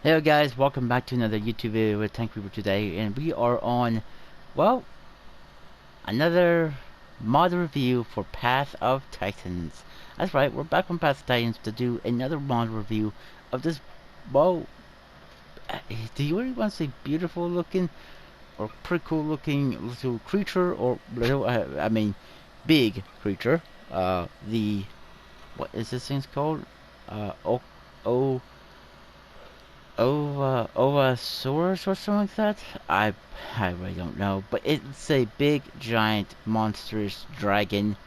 Hello guys, welcome back to another YouTube video with Tank Reaper today, and we are on, well, another mod review for Path of Titans. That's right, we're back on Path of Titans to do another mod review of this, well, do you really want to say beautiful looking, or pretty cool looking little creature, or little, I mean, big creature, what is this thing's called? O, O, Ovasaurus or something like that? I really don't know. But it's a big, giant, monstrous dragon.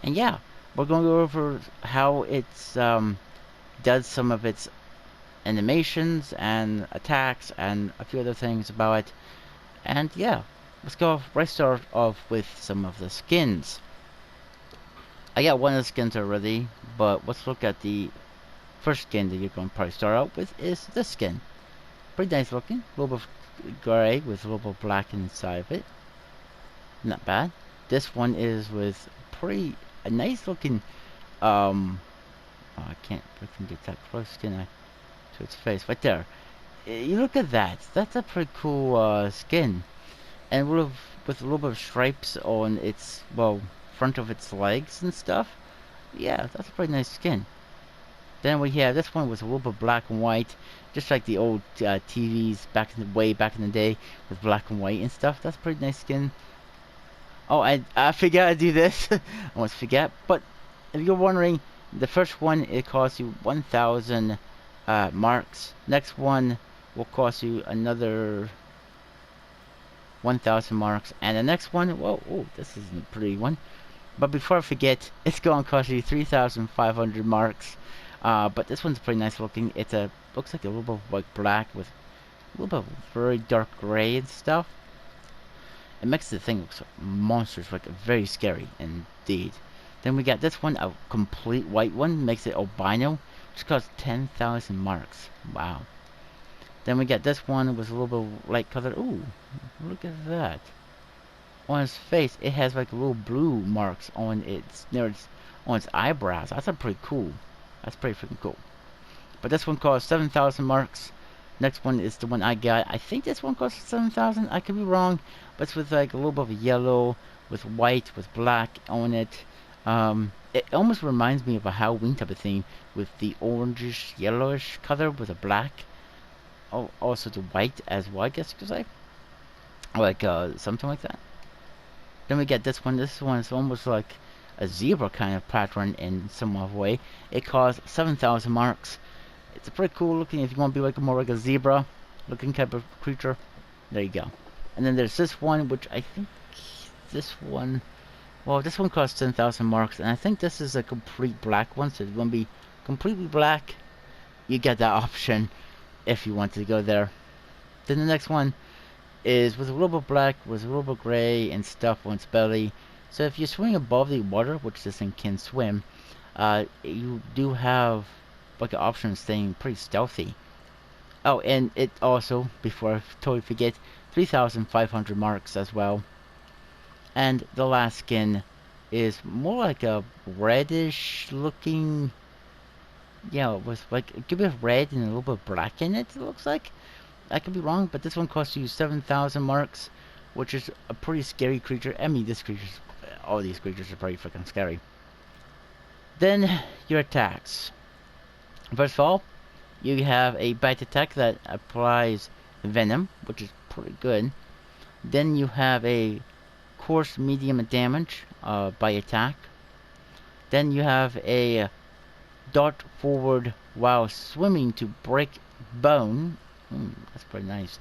And yeah, we're going to go over how it's, does some of its animations and attacks and a few other things about it. And yeah, let's start off with some of the skins. I got one of the skins already, but let's look at the first skin that you're going to probably start out with is this skin. Pretty nice looking. A little bit of gray with a little bit of black inside of it. Not bad. This one is with a nice looking, oh, I can't freaking get that close, can I? To its face. Right there. You look at that. That's a pretty cool, skin. And with a little bit of stripes on its, well, front of its legs and stuff. Yeah, that's a pretty nice skin. Then we have this one with a little bit of black and white, just like the old TVs way back in the day with black and white and stuff. That's a pretty nice skin. Oh, I forgot to do this. I almost forget. But if you're wondering, the first one it costs you 1,000 marks. Next one will cost you another 1,000 marks, and the next one, whoa, oh, this isn't a pretty one. But before I forget, it's going to cost you 3,500 marks. But this one's pretty nice looking. Looks like a little bit of like black with a little bit of very dark gray and stuff. It makes the thing look so monstrous, like very scary indeed. Then we got this one, a complete white one, makes it albino, which costs 10,000 marks. Wow. Then we got this one with a little bit of light color. Ooh, look at that. On his face, it has like little blue marks on on its eyebrows. That's pretty cool. That's pretty freaking cool. But this one costs 7,000 marks. Next one is the one I got. I think this one costs 7,000. I could be wrong. But it's with like a little bit of yellow, with white, with black on it. It almost reminds me of a Halloween type of theme with the orangish, yellowish color with a black. Oh, also the white as well, I guess you could say. Like, something like that. Then we get this one. This one is almost like a zebra kind of pattern in some way. It costs 7,000 marks. It's a pretty cool looking if you want to be like more like a zebra looking type of creature. There you go. And then there's this one, which I think this one, well, this one costs 10,000 marks, and I think this is a complete black one. So if you want to be completely black, you get that option if you want to go there. Then the next one is with a little bit black, with a little bit gray and stuff on its belly. So if you swim above the water, which this thing can swim, you do have like an option of staying pretty stealthy. Oh, and it also, before I totally forget, 3,500 marks as well. And the last skin is more like a reddish looking, yeah, with like a bit of red and a little bit of black in it, it looks like. I could be wrong, but this one costs you 7,000 marks, which is a pretty scary creature. I mean, all these creatures are pretty freaking scary. Then, your attacks. First of all, you have a bite attack that applies venom, which is pretty good. Then you have a coarse medium damage by attack. Then you have a dart forward while swimming to break bone. That's pretty nice.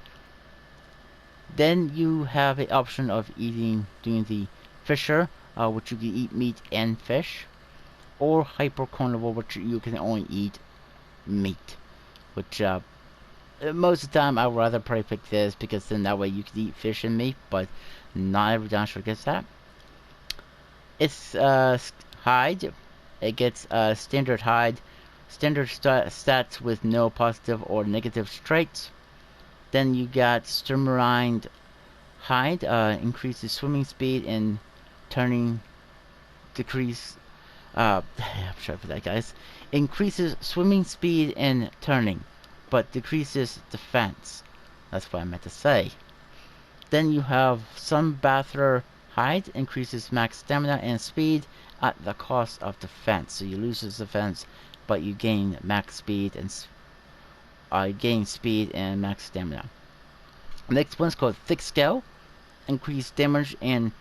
Then you have the option of doing the fisher, which you can eat meat and fish, or hyper carnivore, which you can only eat meat. Which most of the time I would rather probably pick this because then that way you can eat fish and meat, but not every dinosaur gets that. It's hide. It gets standard hide. Standard stats with no positive or negative traits. Then you got Sturmrind Hide, increases swimming speed and turning, decrease, I'm sorry for that guys, increases swimming speed and turning. but decreases defense. That's what I meant to say. Then you have Sunbather Hide, increases max stamina and speed at the cost of defense. So you lose this defense, but you gain max speed and max stamina. Next one's called Thick Scale, increase damage and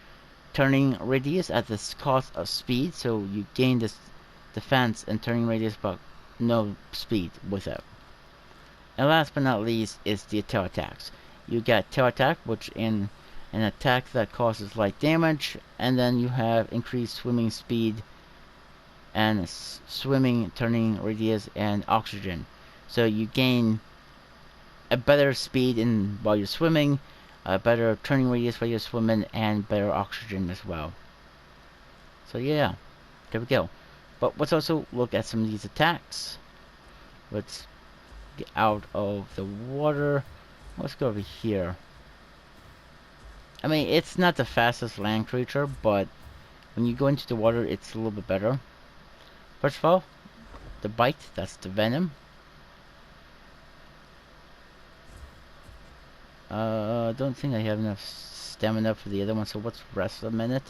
turning radius at the cost of speed. So you gain this defense and turning radius, but no speed with it. And last but not least is the tail attacks. You get tail attack, which in an attack that causes light damage, and then you have increased swimming speed and swimming turning radius and oxygen. So you gain a better speed while you're swimming, a better turning radius while you're swimming, and better oxygen as well. So yeah, there we go. But let's also look at some of these attacks. Let's get out of the water. Let's go over here. I mean, it's not the fastest land creature, but when you go into the water, it's a little bit better. First of all, the bite, that's the venom. I don't think I have enough stamina for the other one, so let's rest a minute.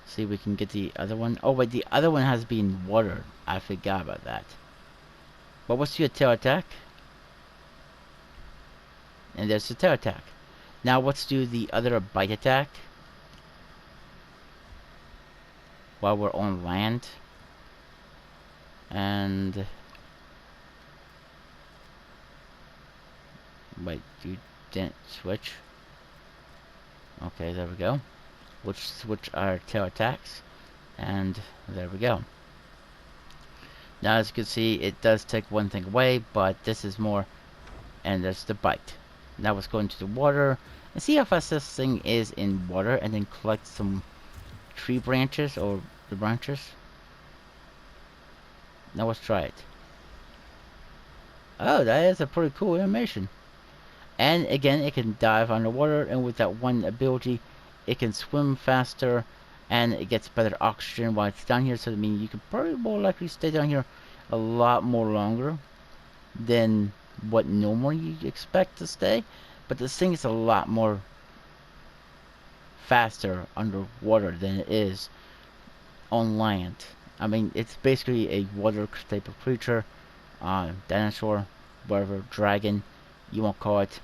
See if we can get the other one. Oh wait, the other one has been watered. I forgot about that. But what's your tail attack? And there's the tail attack. Now let's do the other bite attack while we're on land. And wait, you didn't switch. Okay, there we go. Let's switch our tail attacks, and there we go. Now as you can see, it does take one thing away, but this is more, and there's the bite. Now let's go into the water and see how fast this thing is in water, and then collect some tree branches or the branches. Now let's try it. Oh, that is a pretty cool animation. And again, it can dive underwater, and with that one ability, it can swim faster, and it gets better oxygen while it's down here. So I mean, you can probably more likely stay down here a lot more longer than what normally you expect to stay. But this thing is a lot more faster underwater than it is on land. I mean, it's basically a water type of creature, dinosaur, whatever, dragon, you won't call it.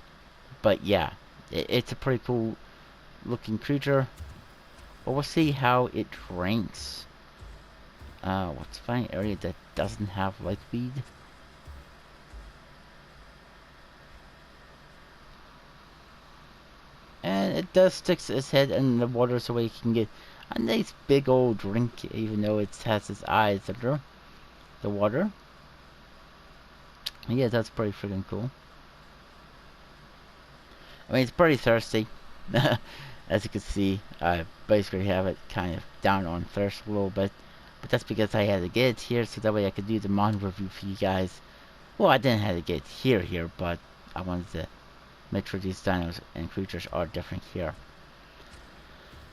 But yeah, it's a pretty cool looking creature. But we'll see how it ranks. Let's find an area that doesn't have light speed. And it does stick its head in the water so it can get a nice big old drink, even though it has its eyes under the water. Yeah, that's pretty freaking cool. I mean, it's pretty thirsty. As you can see, I basically have it kind of down on thirst a little bit. But that's because I had to get it here so that way I could do the mod review for you guys. Well, I didn't have to get it here, but I wanted to make sure these dinos and creatures are different here.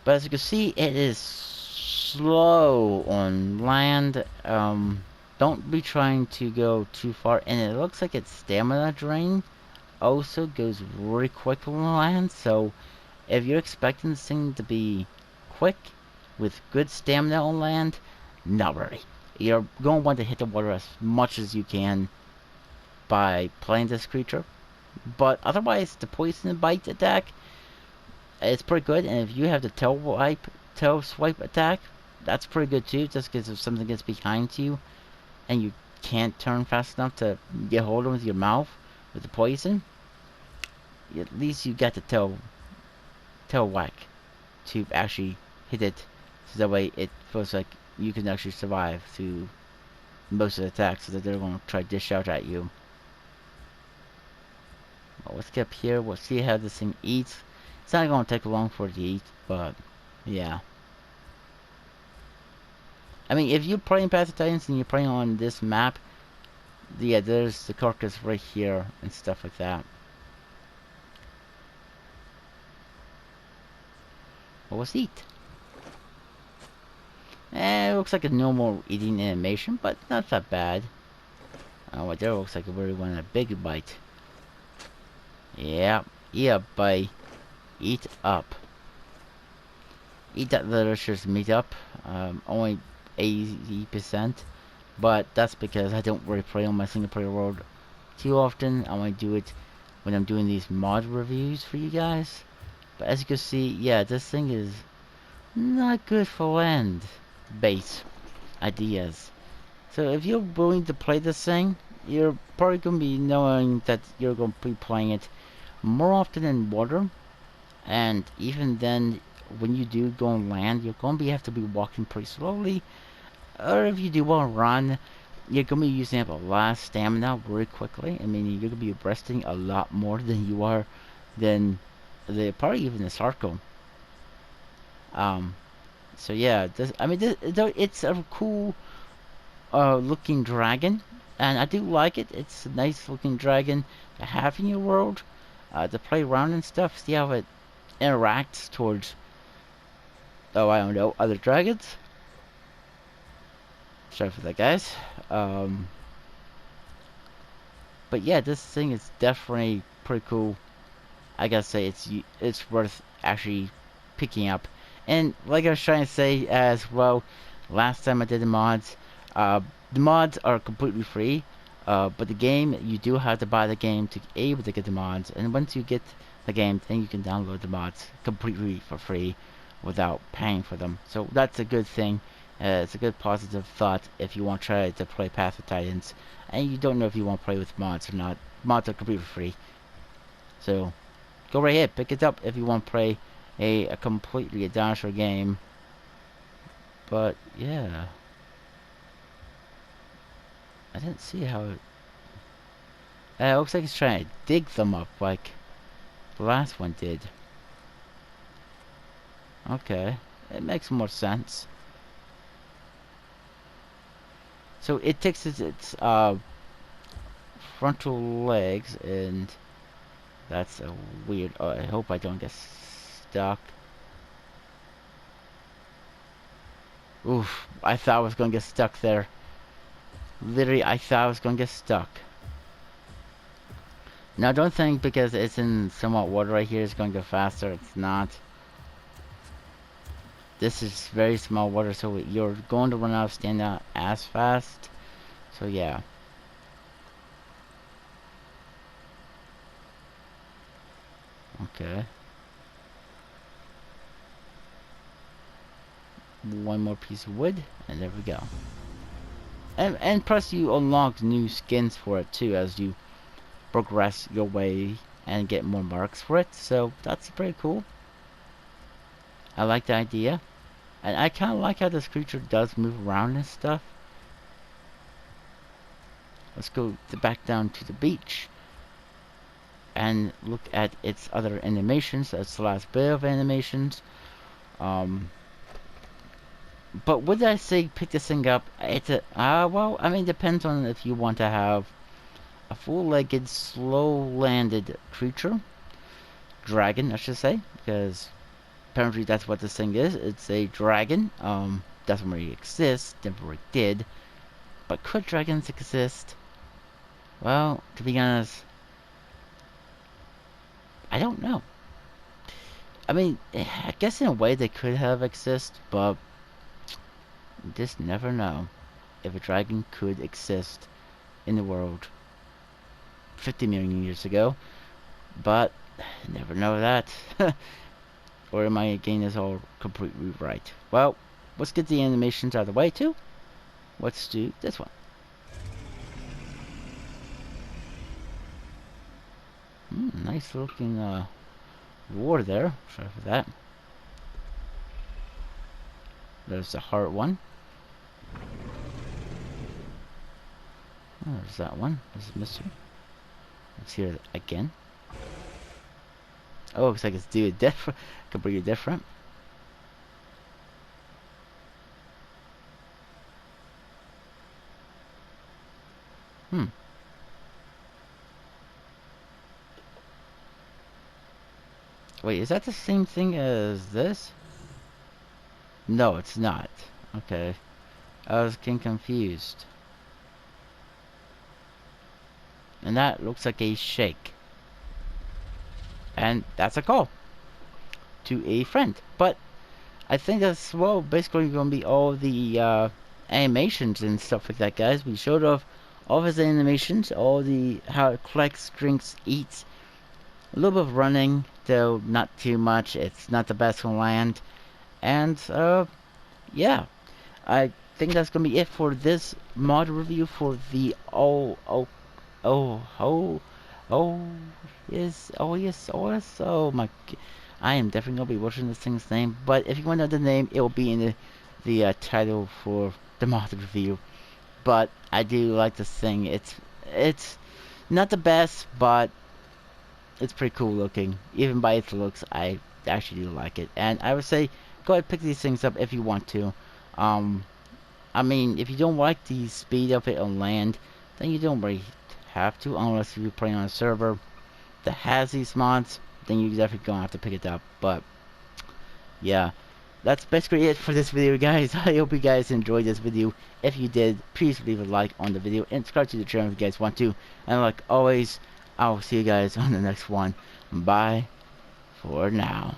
But as you can see, it is slow on land. Don't be trying to go too far. And it looks like its stamina drain also goes really quick on land. So if you're expecting this thing to be quick with good stamina on land, not really. You're going to want to hit the water as much as you can by playing this creature. But otherwise, the poison bite attack, it's pretty good. And if you have the tail swipe attack, that's pretty good too. Just because if something gets behind you and you can't turn fast enough to get hold of it with your mouth with the poison, at least you got the tail whack to actually hit it, so that way it feels like you can actually survive through most of the attacks that they're going to try to dish out at you. Well, let's get up here. We'll see how this thing eats. It's not going to take long for it to eat, but yeah. I mean, if you're playing Path of Titans and you're playing on this map, yeah, there's the carcass right here and stuff like that. Well, let's eat. It looks like a normal eating animation, but not that bad. What there looks like I really want a big bite. Yeah, yeah, buddy. Eat up. Eat that delicious meat up. Only 80%. But that's because I don't really play on my single player world too often. I only do it when I'm doing these mod reviews for you guys. But as you can see, yeah, this thing is not good for land base ideas. So if you're willing to play this thing, you're probably going to be knowing that you're going to be playing it more often than water. And even then, when you do go on land, you're going to have to be walking pretty slowly. Or if you do want to run, you're going to be using up a lot of stamina very quickly. I mean, you're going to be resting a lot more than you are than probably even the Sarco. Um, so yeah, it's a cool looking dragon, and I do like it. It's a nice looking dragon to have in your world, to play around and stuff. See how it interacts towards, oh, I don't know, other dragons. Sorry for that, guys. Um, but yeah, this thing is definitely pretty cool. I gotta say, it's worth actually picking up. And like I was trying to say as well, last time I did the mods are completely free. But the game, you do have to buy the game to be able to get the mods. And once you get the game, then you can download the mods completely for free without paying for them. So that's a good thing. It's a good positive thought if you want to try to play Path of Titans and you don't know if you want to play with mods or not. Mods are completely free. So go right ahead, pick it up if you want to play a completely dinosaur game. But yeah, I didn't see how it. It looks like it's trying to dig them up like the last one did. Okay, it makes more sense. So it takes its frontal legs, and that's a weird. Oh, I hope I don't get stuck. Oof, I thought I was gonna get stuck there. Literally, I thought I was gonna get stuck. Now, don't think because it's in somewhat water right here, it's gonna go faster. It's not. This is very small water, so you're going to run out of stamina as fast. So yeah. Okay. One more piece of wood, and there we go. And plus you unlock new skins for it too as you progress your way and get more marks for it. So that's pretty cool. I like the idea. And I kind of like how this creature does move around and stuff. Let's go back down to the beach and look at its other animations. That's the last bit of animations. But would I say pick this thing up? It's a well, I mean, depends on if you want to have a full-legged, slow-landed creature, dragon, I should say, because apparently that's what this thing is. It's a dragon. Doesn't really exist. Never really did. But could dragons exist? Well, to be honest, I don't know. I mean, I guess in a way they could have exist, but you just never know if a dragon could exist in the world 50 million years ago. But never know that. Or am I getting this all completely right? Well, let's get the animations out of the way too. Let's do this one. Nice looking war there. Sorry for that. There's the heart one. Oh, there's that one. There's a mystery. Let's hear it again. Oh, looks like it's different. Completely different. Wait, is that the same thing as this? No, it's not. Okay. I was getting confused. And that looks like a shake. And that's a call to a friend. But I think that's, well, basically going to be all the animations and stuff like that, guys. We showed off all of his animations, all the how it collects, drinks, eats. A little bit of running, though not too much. It's not the best in land. And, yeah. I think that's going to be it for this mod review for the oh, yes, oh my, I am definitely gonna be watching this thing's name, but if you want to know the name, it will be in the title for the mod review. But I do like this thing. It's not the best, but it's pretty cool looking. Even by its looks, I actually do like it. And I would say, go ahead and pick these things up if you want to. Um, I mean, if you don't like the speed of it on land, then you don't really have to, unless you're playing on a server that has these mods, then you're definitely gonna have to pick it up. But yeah, that's basically it for this video, guys. I hope you guys enjoyed this video. If you did, please leave a like on the video and subscribe to the channel if you guys want to. And like always, I'll see you guys on the next one. Bye for now.